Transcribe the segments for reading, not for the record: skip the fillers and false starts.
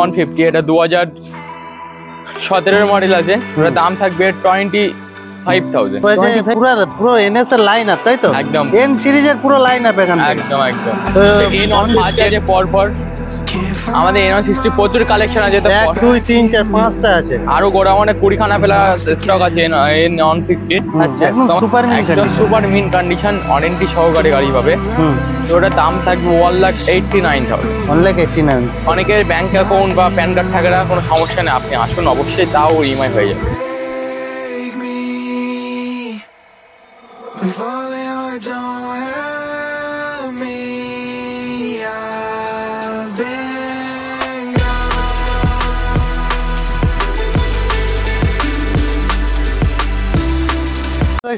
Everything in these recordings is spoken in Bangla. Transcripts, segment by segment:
150 এটা 2017 মডেল আছে। ওর দাম থাকবে 25,000। পুরো এনএস এর লাইন আপ তাই তো? একদম এন সিরিজের পুরো লাইন আপ এখানে একদম N1 আছে পর আমাদের N160 প্রচুর কালেকশন আছে। 1 2 3 4 5টা আছে, আরো গোডাউনে 20 খানা ফেলা স্টক আছে N160। আচ্ছা একদম সুপার মিন কন্ডিশন ওয়ারেন্টি সহকারে গাড়ি পাবে। ওটার দাম থাকবে 1,89,000। 1,89,000। অনেকের ব্যাংক অ্যাকাউন্ট বা প্যান কার্ড থাকে না, কোনো সমস্যা নেই, আপনি আসুন অবশ্যই, তাও ইএমআই হয়ে যাবে।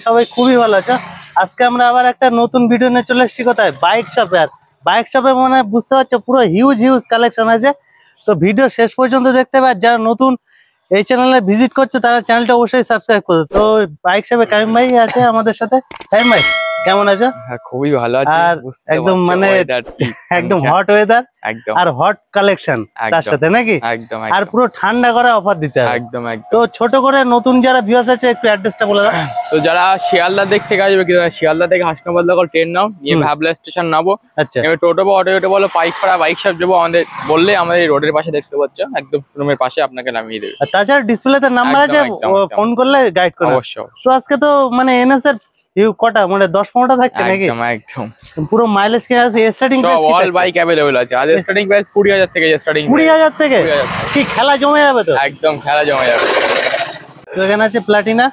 সবাই খুবই ভালো আছে। আজকে আমরা আবার একটা নতুন ভিডিও নিয়ে চলে এসেছি কোথায়, বাইক শপে। আর বাইক শপে মানে বুঝতে পারছো পুরো হিউজ কালেকশন আছে। তো ভিডিও শেষ পর্যন্ত দেখতে পাবে। যারা নতুন এই চ্যানেলে ভিজিট করছে তারা চ্যানেলটা অবশ্যই সাবস্ক্রাইব করবে। তো বাইক শপে কাইম ভাই আছে আমাদের সাথে। কাইম ভাই কেমন আছো? হ্যাঁ খুবই ভালো আছে। আর একদম মানে একদম হট ওয়েদার আর হট কালেকশন তার সাথে নাকি? একদম আর পুরো ঠান্ডা করে অফার দিতে হবে। একদম তো ছোট করে নতুন যারা ভিউয়ার্স আছে একটু অ্যাড্রেসটা বলে দাও। তো যারা শিয়ালদা দিক থেকে আসবে, শিয়ালদা থেকে হাসনাবাদ লোকাল ট্রেন নাও, নিয়ে ভাবলা স্টেশন নামবো। আচ্ছা এবার টোটো বা অটো বলো পাইকপাড়া বাইক শপ যাবো, আমাদের বললে আমাদের রোডের পাশে দেখতে পাচ্ছ, একদম শোরুমের পাশে আপনাকে নামিয়ে দেবে। তাছাড়া ডিসপ্লেতে নাম্বার আছে, ফোন করলে গাইড করবে অবশ্যই। তো আজকে তো মানে এনএস এর কটা মানে 10-15টা থাকছে নাকি? একদম পুরো মাইলেজ কে আছে, স্টার্টিং প্রাইস কি? অল বাইক अवेलेबल আছে। আর স্টার্টিং প্রাইস 20,000 থেকে স্টার্টিং। 20,000 থেকে কি খেলা জমে যাবে তো? একদম খেলা জমে যাবে। তো এখানে আছে প্লাটিনা।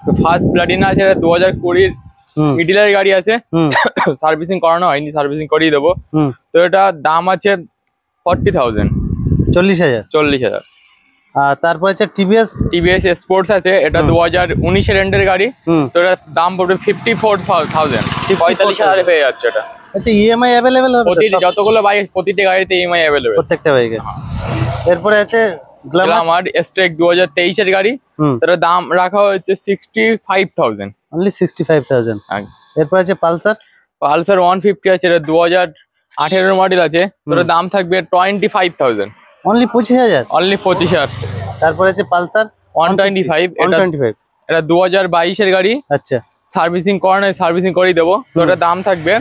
তো ফার্স্ট প্লাটিনা আছে 2020 এর মিডলের গাড়ি আছে। সার্ভিসিং করানো হয়নি, সার্ভিসিং করিয়ে দেবো। তো এটা দাম আছে 40,000। 40,000। আর তারপর আছে টিভিএস স্পোর্টস আছে, এটা 2019 এর এন্ডের গাড়ি। তো এটার দাম পড়বে 54,000। 45,000 হয়ে যাচ্ছে এটা। আচ্ছা ইএমআই अवेलेबल হবে প্রতিটি যতগুলো বাইক প্রতিটি গাড়িতে ইএমআই अवेलेबल প্রত্যেকটা বাইকে। এরপরে আছে গ্ল্যামার স্ট্রেক 2023 এর গাড়ি। এটার দাম রাখা হয়েছে 65,000। অনলি 65,000। এরপর আছে পালসার 150 আছে, এটা 2018 মডেল আছে। এটার দাম থাকবে 25,000। অনলি 25,000। অনলি 25,000। তারপর আছে পালসার 125। এটা 2022 এর গাড়ি। আচ্ছা সার্ভিসিং করানো, সার্ভিসিং করিয়ে দেবো। তো এটার দাম থাকবে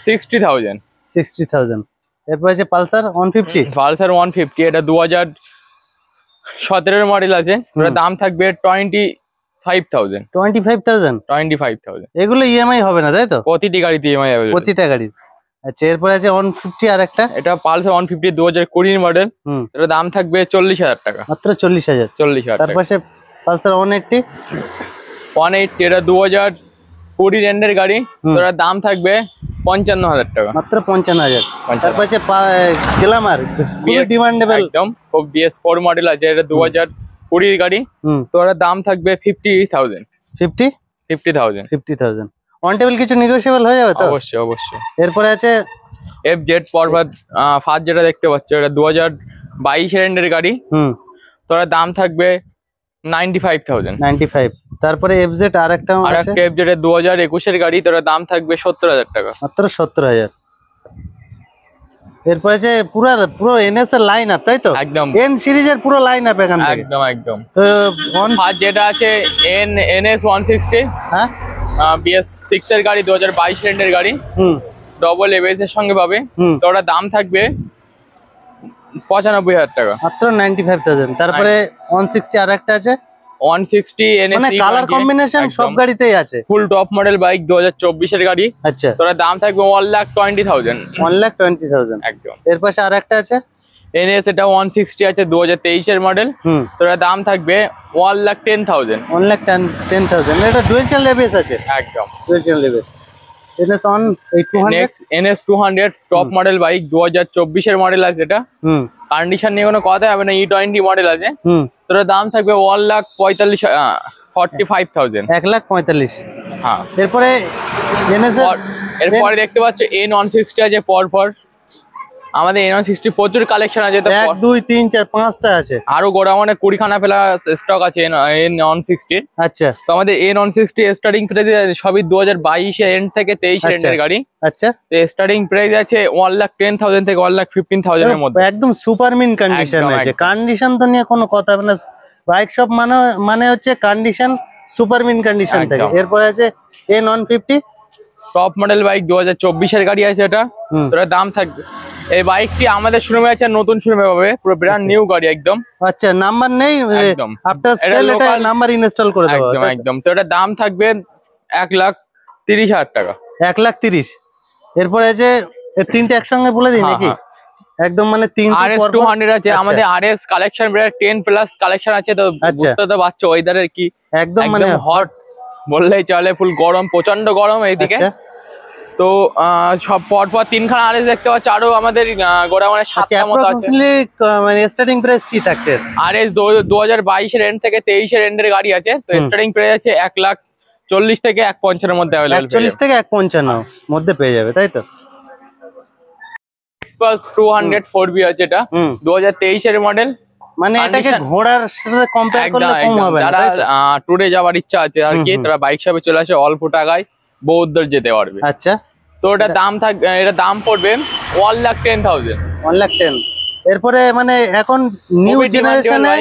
60,000। 60,000। এরপর আছে পালসার 150। এটা 2017 মডেল আছে। এটার দাম থাকবে 25,000। 25,000। এগুলো ইএমআই হবে না তাই তো? প্রতিটি গাড়িতে ইএমআই হবে, প্রতিটা গাড়ি। আচ্ছা এরপর আছে 150 আর একটা, এটা পালসার 150 2020 মডেল। এটার দাম থাকবে 40,000 টাকা। মাত্র 40,000। তারপর আছে পালসার 180। এটা 2020 এন্ডের গাড়ি। এটার দাম থাকবে 55,000 টাকা। মাত্র 55,000। তারপর আছে গ্ল্যামার, খুবই ডিমান্ডেবল একদম। খুব BS4 মডেল আছে, এটা 2020 এর গাড়ি। তো এটার দাম থাকবে 50,000। 50,000। অন টেবিল কিছু নেগোশিয়েবল হয়ে যাবে তো? অবশ্যই। এরপরে আছে FZ ফরওয়ার্ড ফার্স্ট, যেটা দেখতে পাচ্ছ এটা 2022 এর এন্ডের গাড়ি। তো এর দাম থাকবে 95,000। 95। তারপরে FZ আর একটা আছে, FZ এর 2021 এর গাড়ি। তো এর দাম থাকবে 70,000 টাকা। মাত্র 70,000। এরপর আছে পুরো এনএস এর লাইন আপ তাই তো? একদম এন সিরিজের পুরো লাইন আপ এখান থেকে। একদম। তো ফার্স্ট যেটা আছে NS 160। হ্যাঁ BS6 এর গাড়ি, 2022 এর গাড়ি। ডবল এবিএস এর সঙ্গে পাবে। তো ওটার দাম থাকবে 95,000 টাকা। মাত্র 95,000। তারপরে 160 আর একটা আছে 160 NS, মানে কালার কম্বিনেশন সব গাড়িতেই আছে। ফুল টপ মডেল বাইক, 2024 এর গাড়ি। আচ্ছা তো ওটার দাম থাকবে 1,20,000। 1,20,000। একদম। এরপর আর একটা আছে NS, এটা 160 আছে, 2023 এর মডেল। তো ওটার দাম থাকবে 1,10,000। 1,10,000। এটা ডুয়াল চ্যানেল এবিএস আছে। একদম dual channel ABS. NS 200 top model bike, 2024 এর মডেল আছে এটা। কন্ডিশন নিয়ে কোনো কথা হবে না, E20 মডেল আছে। তো এর দাম থাকবে 1,45,000। 1,45,000। হ্যাঁ। এরপরে এরপরে দেখতে পাচ্ছ N160 আছে পরপর। আমাদের N160 প্রচুর কালেকশন আছে, তো 1 2 3 4 5টা আছে, আরো গোডাউনে 20 খানা ফেলা স্টক আছে N160। আচ্ছা তো আমাদের N160 স্টার্টিং প্রাইস সবই 2022 এর এন্ড থেকে 23 এর এন্ডের গাড়ি। আচ্ছা, তো স্টার্টিং প্রাইস আছে 1,10,000 থেকে 1,15,000 এর মধ্যে, একদম সুপার মিন কন্ডিশন আছে। কন্ডিশন তো নিয়ে কোনো কথা হবে না, বাইক শপ মানে হচ্ছে কন্ডিশন সুপার মিন কন্ডিশন থাকে। এরপর আছে N150 টপ মডেল বাইক, 2024 এর গাড়ি আছে এটা। তো এর দাম থাকবে, এই বাইকটি আমাদের শোরুমে আছে, নতুন শোরুমে পাবে, পুরো ব্র্যান্ড নিউ গাড়ি একদম। আচ্ছা, নাম্বার নেই, একদম আফটার সেল এটা নাম্বার ইনস্টল করে দেওয়া একদম একদম। তো এটা দাম থাকবে 1,30,000 টাকা। 1,30,000। এরপর আছে তিনটে একসঙ্গে বলে দিই নাকি? একদম মানে তিনটে RS 200 আছে আমাদের, RS কালেকশন প্রায় 10 প্লাস কালেকশন আছে। তো বুঝতে তো পারছো ওয়েদারের কি একদম মানে হট বললেই চলে, ফুল গরম, প্রচন্ড গরম এইদিকে। তো সব পরপর 3 খানা RS দেখতে পাচ্ছ, আরো আমাদের গোডাউনে 7টা মতো আছে। মানে স্টার্টিং প্রাইস কি থাকছে? RS 2022 এর এন্ড থেকে 23 এর এন্ডের গাড়ি আছে। তো স্টার্টিং প্রাইস আছে 1,40,000 থেকে 1,50,000 এর মধ্যে अवेलेबल। 1,40,000 থেকে 1,55,000 মধ্যে পেয়ে যাবে, তাই তো? Xpulse 200 4B আছে, এটা 2023 এর মডেল। মানে এটাকে ঘোড়ার সাথে কম্পেয়ার করলে কম হবে না। যারা ট্যুরে যাওয়ার ইচ্ছা আছে আর কি, তারা বাইক শপে চলে আসে, অল্প টাকায় বহুত দূর যেতে পারবে। আচ্ছা, তো এটা দাম থাকবে, এটা দাম পড়বে 1,10,000। 1,10,000। এরপরে মানে এখন নিউ জেনারেশনে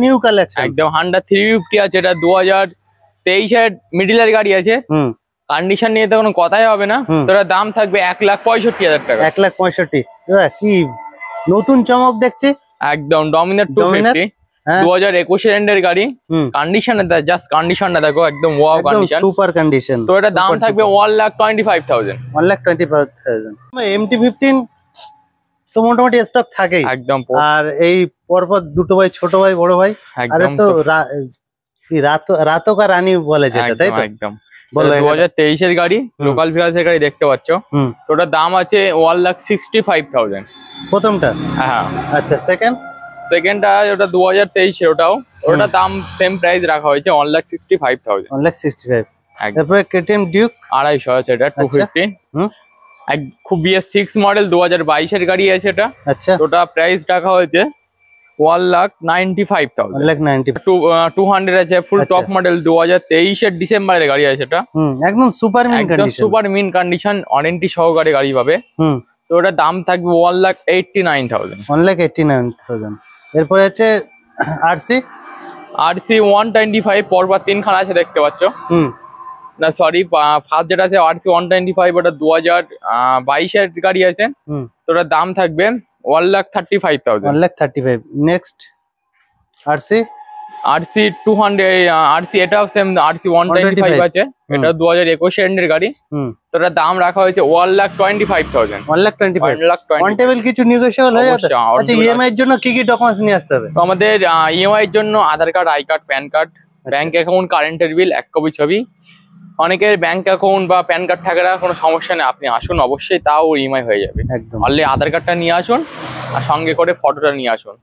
নিউ কালেকশন একদম Honda 350 আছে, এটা 2023 এর মিডলের গাড়ি আছে। কন্ডিশন নিয়ে তো কোনো কথাই হবে না। তো এর দাম থাকবে 1,65,000 টাকা। 1,65,000 কি নতুন চমক দেখছি একদম। ডমিনার 250 2021 এর এন্ডের গাড়ি। কন্ডিশন জাস্ট কন্ডিশনটা দেখো, একদম ওয়াও কন্ডিশন, সুপার কন্ডিশন। তো এটা দাম থাকবে 1,25,000। 1,25,000। MT-15 তো মোটামুটি স্টক থাকেই একদম। আর এই পরপর দুটো ভাই, ছোট ভাই বড় ভাই, আরে তো রাতকা রানী বলে যেটা, তাই তো? একদম। 2023 এর গাড়ি, লোকাল ভিউয়ার্স এর গাড়ি দেখতে পাচ্ছ। তো ওটার দাম আছে 1,65,000 প্রথমটা। হ্যাঁ। আচ্ছা, সেকেন্ডটা ওটা 2023 এর, ওটার দাম সেম প্রাইস রাখা হয়েছে 1,65,000। 1,65,000। তারপরে KTM ডিউক 250 আছে, এটা 250। খুব BS6 মডেল 2022 এর গাড়ি আছে এটা। আচ্ছা, ওটা প্রাইস রাখা হয়েছে 1,95,000। 200 আছে, ফুল টপ মডেল 2023 এর ডিসেম্বরের গাড়ি আছে এটা। একদম super mint condition, super mint condition, warranty সহকারে গাড়ি পাবে। তো ওটার দাম থাকবে 1,89,000। 1,89,000। এরপরে আছে RC 125, পরপর 3 খানা আছে দেখতে পাচ্ছ। না সরি, ফার্স্ট যেটা আছে RC 125, ওটা 2022 এর গাড়ি আছে। তো ওটার দাম থাকবে 1,35,000। 1,35,000। নেক্সট RC 200, RC এটাও সেম, RC 125 আছে, এটা 2021 এন্ডের গাড়ি। তো এটার দাম রাখা হয়েছে 1,25,000। 1,25,000। অন টেবিল কিছু নেগোশিয়েবল হয়ে যাবে। আচ্ছা, EMI এর জন্য কি কি ডকুমেন্টস নিয়ে আসতে হবে? তো আমাদের EMI এর জন্য Aadhaar card, I card, PAN card, bank account, কারেন্টের বিল, 1 কপি ছবি। অনেকের ব্যাংক অ্যাকাউন্ট বা প্যান কার্ড থাকে না, কোনো সমস্যা নেই, আপনি আসুন অবশ্যই, তাও EMI হয়ে যাবে। একদম। অনলি আধার কার্ডটা নিয়ে আসুন আর সঙ্গে করে ফটোটা নিয়ে আসুন।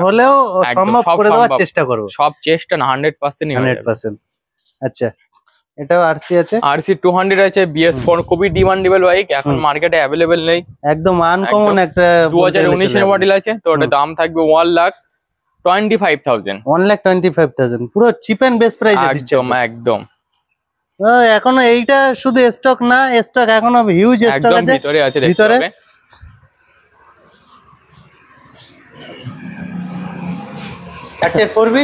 হলেও সম্ভব করে দেওয়ার চেষ্টা করব, সব চেষ্টা না 100% 100%। আচ্ছা, এটাও RC আছে, RC 200 আছে, BS4, খুবই ডিমান্ডেবল বাইক, এখন মার্কেটে অ্যাভেলেবেল নেই, একদম আনকমন একটা 2019 এর মডেল আছে। তো ওটার দাম থাকবে 1,25,000। 1,25,000 পুরো চিপ এন্ড বেস্ট প্রাইসে দিচ্ছে। একদম। এখনো এইটা শুধু স্টক না, স্টক এখনো হিউজ স্টক আছে, ভিতরে আছে, ভিতরে। RTR 4B,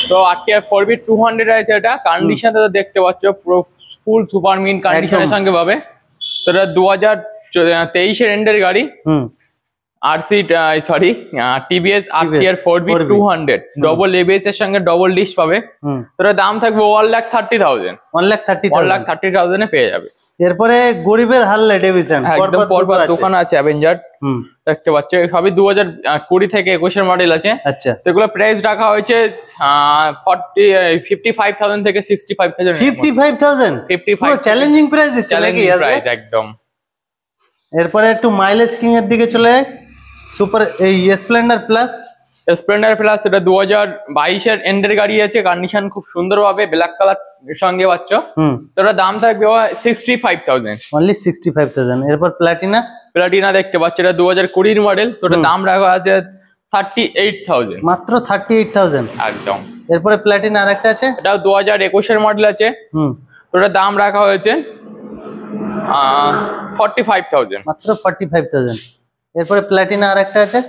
তো RTR 4B 200 আছে, এটা কন্ডিশনটা তো দেখতে পাচ্ছ, পুরো ফুল সুপার মিন কন্ডিশনের সঙ্গে পাবে। তো এটা 2023 এর এন্ডের গাড়ি। TVS RTR 4B 200 double ABS এর সঙ্গে ডবল ডিস্ক পাবে। তো এর দাম থাকবে 1,30,000। 1,30,000 এ পেয়ে যাবে। এরপরে গরিবের হার্লে ডেভিডসন পরপর দোকান আছে, অ্যাভেঞ্জার দেখতে পাচ্ছ, সবই 2020 থেকে 21 এর মডেল আছে। আচ্ছা, এগুলো প্রাইস রাখা হয়েছে 55,000 থেকে 65,000। 55,000 পুরো চ্যালেঞ্জিং প্রাইস দিচ্ছে নাকি? প্রাইস একদম। এরপরে একটু মাইলেজ কিং এর দিকে চলে যায়, সুপার এই স্প্লেন্ডার প্লাস। এটা 2022 এর এন্ডের গাড়ি আছে, কন্ডিশন খুব সুন্দর ভাবে, ব্ল্যাক কালার সঙ্গে পাচ্ছ। তো এর দাম থাকবে 65,000। অনলি 65,000। এরপর প্লাটিনা প্লাটিনা দেখতে পাচ্ছ, এটা 2020 মডেল। তো এটা দাম রাখা আছে 38,000, মাত্র 38,000 একদম। এরপরে প্লাটিনা আরেকটা আছে, এটা 2021 মডেল আছে। তো এটা দাম রাখা হয়েছে 45,000, মাত্র 45,000। এরপরে প্লাটিনা আরেকটা আছে,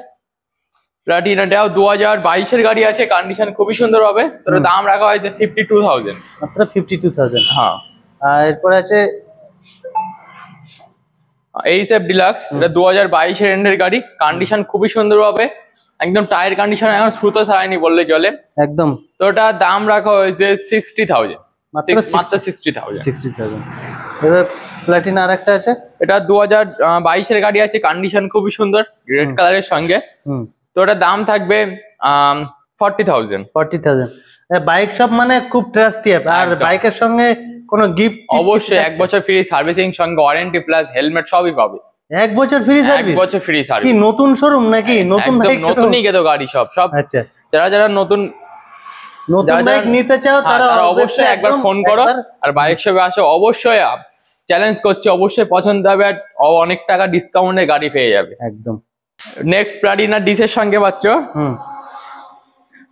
প্লাটিনাটাও 2022 গাড়ি আছে, কন্ডিশন খুবই সুন্দর হবে। তো এটার দাম রাখা হয়েছে 52,000, মাত্র 52,000। হ্যাঁ। আর এরপরে আছে এইচএফ ডিলাক্স, এটা 2022 এন্ডের গাড়ি, কন্ডিশন খুবই সুন্দর হবে, একদম টায়ার কন্ডিশন এখন সুতো ছাড়ায়নি বললে চলে একদম। তো এটা দাম রাখা হয়েছে 60,000, মাত্র 60,000। এবার প্লাটিনা আরেকটা আছে, এটা 2022 গাড়ি আছে, কন্ডিশন খুবই সুন্দর, রেড কালারের সঙ্গে। তো এটা দাম থাকবে 40,000। বাইক শপ মানে খুব ট্রাস্টি অ্যাপ, আর বাইকের সঙ্গে কোনো গিফট অবশ্যই 1 বছর ফ্রি সার্ভিসিং, সঙ্গে ওয়ারেন্টি প্লাস হেলমেট সবই পাবে। 1 বছর ফ্রি সার্ভিস? 1 বছর ফ্রি সার্ভিস। কি নতুন শোরুম নাকি? নতুন বাইক শোরুম? নতুনই তো গাড়ি সব। আচ্ছা, যারা নতুন বাইক নিতে চাও তারা অবশ্যই একবার ফোন করো, আর বাইক শপে আসো, অবশ্যই চ্যালেঞ্জ করছি, অবশ্যই পছন্দ হবে, আর অনেক টাকা ডিসকাউন্টে গাড়ি পেয়ে যাবে একদম। নেক্সট প্লাটিনা ডিসের সঙ্গে পাচ্ছ।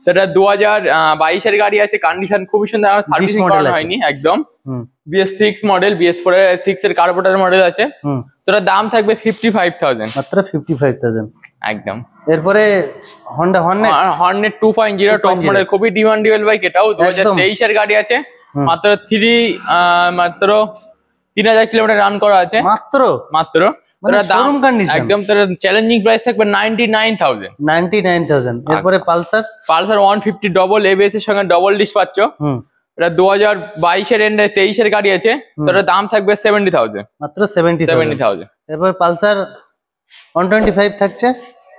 সেটা 2022 গাড়ি আছে, কন্ডিশন খুবই সুন্দর, আমার সার্ভিসিং করানো হয়নি একদম। BS6 মডেল, BS6 এর কার্বোরেটর মডেল আছে। তো এর দাম থাকবে 55,000, মাত্র 55,000, একদম। এরপরে হন্ডা হর্নেট 2.0 টপ মডেল, খুবই ডিমান্ডেবল বাইক, এটাও 2023 এর গাড়ি আছে, মাত্র 3,000 কিলোমিটার রান করা আছে, মাত্র। মানে শোরুম কন্ডিশন, একদম। তোর চ্যালেঞ্জিং প্রাইস থাকবে 99,000। এরপরে পালসার 150 ডবল ABS এর সঙ্গে ডবল ডিস্ক পাচ্ছ। এটা 2022 এন্ডে 23 গাড়ি আছে। তোর দাম থাকবে 70,000, মাত্র 70,000। এরপরে পালসার 125 থাকছে।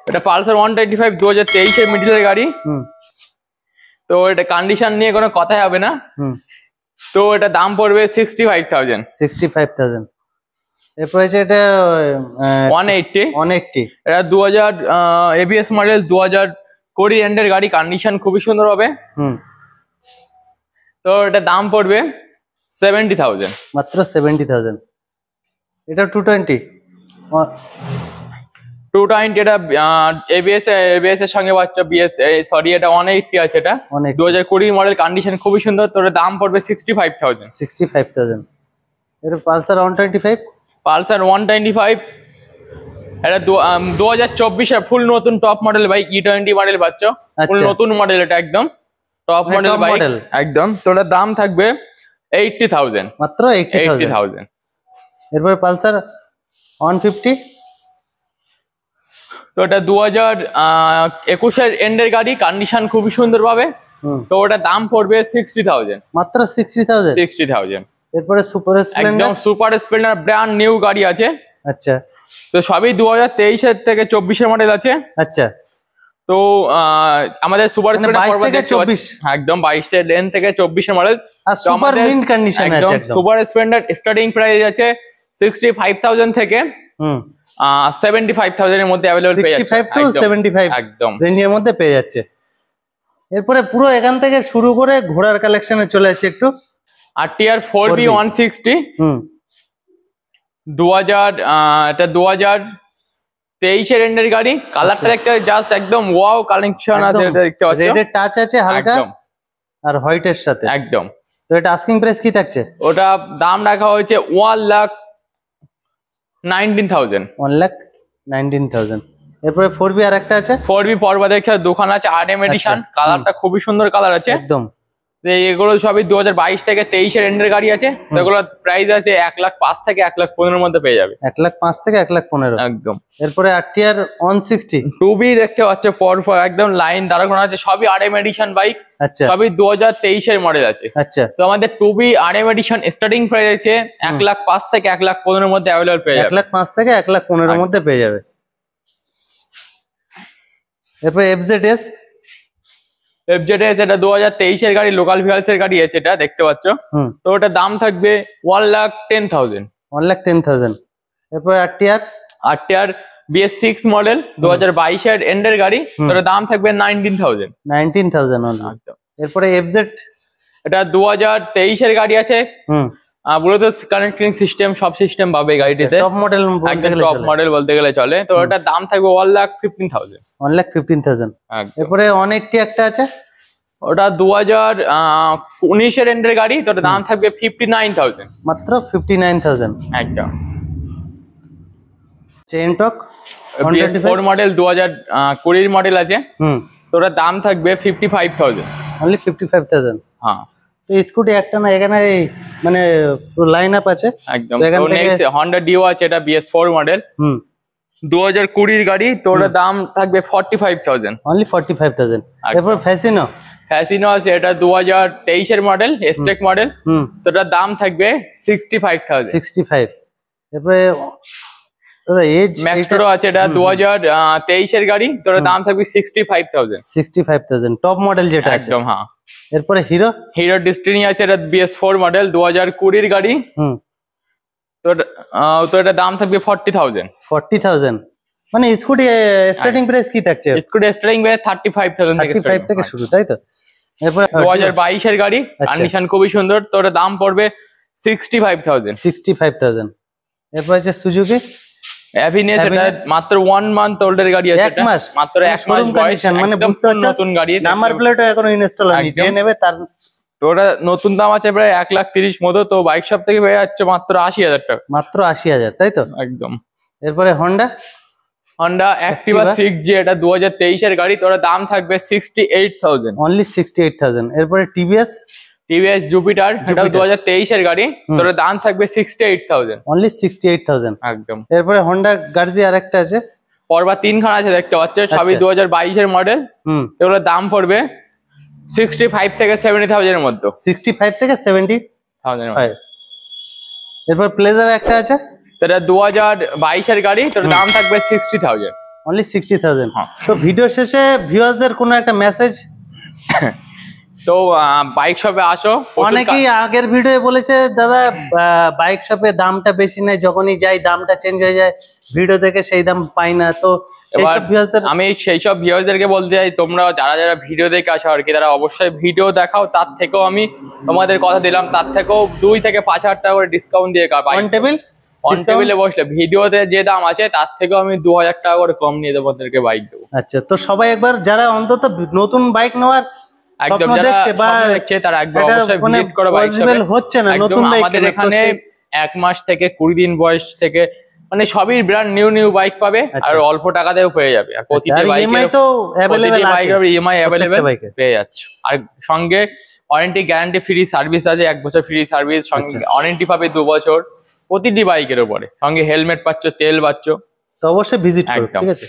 এটা পালসার 125 2023 এর মিডলের গাড়ি। তো এটা কন্ডিশন নিয়ে কোনো কথাই হবে না। তো এটা দাম পড়বে 65,000। এরপর আছে এটা 180। এটা 2000 ABS মডেল, 2020 এন্ডের গাড়ি, কন্ডিশন খুবই সুন্দর হবে। তো এটা দাম পড়বে 70,000, মাত্র 70,000। এটা 220। এটা ABS এর সঙ্গে পাচ্ছ। এটা 180 আছে, এটা 2020 মডেল, কন্ডিশন খুবই সুন্দর। তো এর দাম পড়বে 65,000। এর পালসার 125। পালসার 125 এটা 2024 এর ফুল নতুন top model bike, E20 model পাচ্ছ, ফুল নতুন মডেল, এটা একদম টপ মডেল বাইক একদম। তো এর দাম থাকবে 80,000, মাত্র 80,000। এরপর পালসার 150। তো এটা 2021 এর এন্ডের গাড়ি, কন্ডিশন খুবই সুন্দর পাবে। তো ওটা দাম পড়বে 60,000, মাত্র 60,000। এরপরে সুপার স্প্লেন্ডার, একদম সুপার স্প্লেন্ডার ব্র্যান্ড নিউ গাড়ি আছে। আচ্ছা। তো সবই 2023 এর থেকে 24 এর মডেল আছে। আচ্ছা। তো আমাদের সুপার স্প্লেন্ডার 22 থেকে 24, একদম 22 এর লেন থেকে 24 এর মডেল, আর সুপার মিন্ট কন্ডিশন আছে একদম। সুপার স্প্লেন্ডার স্টার্টিং প্রাইস আছে 65,000 থেকে 75,000 এর মধ্যে अवेलेबल পেয়ে যাচ্ছে। 65 টু 75 একদম রেঞ্জের মধ্যে পেয়ে যাচ্ছে। এরপরে পুরো এখান থেকে শুরু করে ঘোড়ার কালেকশনে চলে আসি একটু। RTR 4B 160, 2000 এটা 2023 এর এন্ডের গাড়ি, কালারটা দেখতে জাস্ট একদম ওয়াও কালেকশন আছে, এটা দেখতে পাচ্ছ, রেডের টাচ আছে হালকা আর হোয়াইটের সাথে একদম। তো এটা আস্কিং প্রাইস কি থাকছে? ওটা দাম রাখা হয়েছে 1,19,000। 1,19,000। এরপরে 4B আর একটা আছে, 4B পর্বা দেখে দোকান আছে, RM এডিশন, কালারটা খুবই সুন্দর কালার আছে একদম। এগুলো সবই 2022 থেকে 23 এর এন্ডের গাড়ি আছে। তো এগুলোর প্রাইস আছে 1,05,000 থেকে 1,15,000 এর মধ্যে পেয়ে যাবে। 1,05,000 থেকে 1,15,000 একদম। এরপরে RTR 160, 2B দেখতে পাচ্ছ, পর একদম লাইন দাঁড়া করা আছে, সবই RM এডিশন বাইক। আচ্ছা। সবই 2023 এর মডেল আছে। আচ্ছা। তো আমাদের 2B RM addition starting price আছে 1,05,000 থেকে 1,15,000 এর মধ্যে अवेलेबल পেয়ে যাবে। 1,05,000 থেকে 1,15,000 এর মধ্যে পেয়ে যাবে। এরপরে FZS এটা 2023 এর গাড়ি, লোকাল ভিউয়ালস এর গাড়ি আছে, এটা দেখতে পাচ্ছ। তো ওটা দাম থাকবে 1,10,000। 1,10,000। এরপরে RTR BS6 মডেল, 2022 এর এন্ডের গাড়ি, তো দাম থাকবে 19,000। 19,000 অনলি। এরপরে FZ এটা 2023 এর গাড়ি আছে, ব্লুটুথ কানেক্টিং সিস্টেম সব সিস্টেম পাবে গাড়িটিতে। টপ মডেল একদম টপ মডেল বলতে গেলে চলে। তো ওটার দাম থাকবে 1,15,000। 1,15,000। এরপরে 180 একটা আছে, ওটা 2019 এর এন্ডের গাড়ি। তো ওটার দাম থাকবে 59,000, মাত্র 59,000 একদম। চেনটক BS4 মডেল 2020 মডেল আছে। তো ওটার দাম থাকবে 55,000, অনলি 55,000। হ্যাঁ, তো স্কুটি একটা না, এখানে মানে লাইন আপ আছে একদম। তো নেক্সট Honda Dio আছে, এটা BS4 মডেল 2020 এর গাড়ি। তো ওটার দাম থাকবে 45,000, অনলি 45,000। এরপর ফ্যাসিনো আছে, এটা 2023 এর মডেল, স্টেক মডেল। তো ওটার দাম থাকবে 65,000। 65। এরপরে ম্যাক্সট্রো আছে, এটা 2023 এর গাড়ি। তো ওটার দাম থাকবে 65,000। 65,000 টপ মডেল যেটা আছে, একদম, হ্যাঁ। এরপরে হিরো ডেস্টিনি আছে, এটা BS4 মডেল 2020 এর গাড়ি। তো এটার দাম থাকবে 40,000। 40,000 মানে স্কুটি স্টার্টিং প্রাইস কি থাকছে? স্কুটি স্টার্টিং প্রাইস 35,000 থেকে শুরু, তাই তো? এরপর 2022 এর গাড়ি, কন্ডিশন খুবই সুন্দর। তো ওটার দাম পড়বে 65,000। 65,000। এরপর আছে সুজুকি অ্যাভিনেস, এটা মাত্র 1 মান্থ ওল্ডের গাড়ি আছে, এক মাস, মাত্র 1 মাস বয়স, মানে বুঝতে পারছো নতুন গাড়ি, নাম্বার প্লেটও এখনো ইনস্টল হয়নি, যে নেবে তার। তো ওটা নতুন দাম আছে প্রায় 1,30,000 মতো। তো বাইক শপ থেকে পেয়ে যাচ্ছে মাত্র 80,000 টাকা, মাত্র 80,000, তাই তো? একদম। এরপরে হোন্ডা Activa 6G, এটা 2023 এর গাড়ি। তো ওটার দাম থাকবে 68,000, অনলি 68,000। এরপরে টিভিএস জুপিটার, এটা 2023 এর গাড়ি। তো ওটার দাম থাকবে 68,000, অনলি 68,000, একদম। এরপরে হোন্ডা গার্জি আরেকটা আছে, পরবা 3 খান আছে, দেখতে পাচ্ছ, সবই 2022 এর মডেল। এগুলোর দাম পড়বে 65 থেকে 70,000 এর মধ্যে, 65 থেকে 70,000। এরপর প্লেজার একটা আছে, এটা 2022 এর গাড়ি। তোর দাম থাকবে 60,000, অনলি 60,000। তো ভিডিও শেষে ভিউয়ারদের কোনো একটা মেসেজ? তো বাইক শপে আসো। অনেকেই আগের ভিডিও বলেছে দাদা বাইক শপে দামটা বেশি নেই, যখনই যাই দামটা চেঞ্জ হয়ে যায়, ভিডিও দেখে সেই দাম পাই না। তো আমি সেই সব ভিউয়ারদেরকে বলতে চাই, তোমরা যারা যারা ভিডিও দেখে আসো আর কি, তারা অবশ্যই ভিডিও দেখাও। তার থেকেও আমি তোমাদের কথা দিলাম, তার থেকেও 2 থেকে 5,000 টাকা করে ডিসকাউন্ট দিয়ে অন টেবিলে বসলে ভিডিওতে যে দাম আছে তার থেকেও আমি 2,000 টাকা করে কম নিয়ে তোমাদেরকে বাইক দেবো। আচ্ছা, তো সবাই একবার যারা অন্তত নতুন বাইক নেওয়ার একদম দেখছে তারা একবার অবশ্যই ভিজিট করো বাইক শপে। হচ্ছে না নতুন বাইক, আমাদের এখানে 1 মাস থেকে 20 দিন বয়স থেকে মানে সবই ব্র্যান্ড নিউ বাইক পাবে, আর অল্প টাকাতেও পেয়ে যাবে। আর প্রতিটা ইএমআই তো अवेलेबल আছে, ইএমআই अवेलेबल পেয়ে যাচ্ছে। আর সঙ্গে ওয়ারেন্টি গ্যারান্টি ফ্রি সার্ভিস আছে, 1 বছর ফ্রি সার্ভিস, সঙ্গে ওয়ারেন্টি পাবে 2 বছর প্রতিটি বাইকের উপরে, সঙ্গে হেলমেট পাচ্ছ, তেল পাচ্ছ। তো অবশ্যই ভিজিট করো, ঠিক আছে।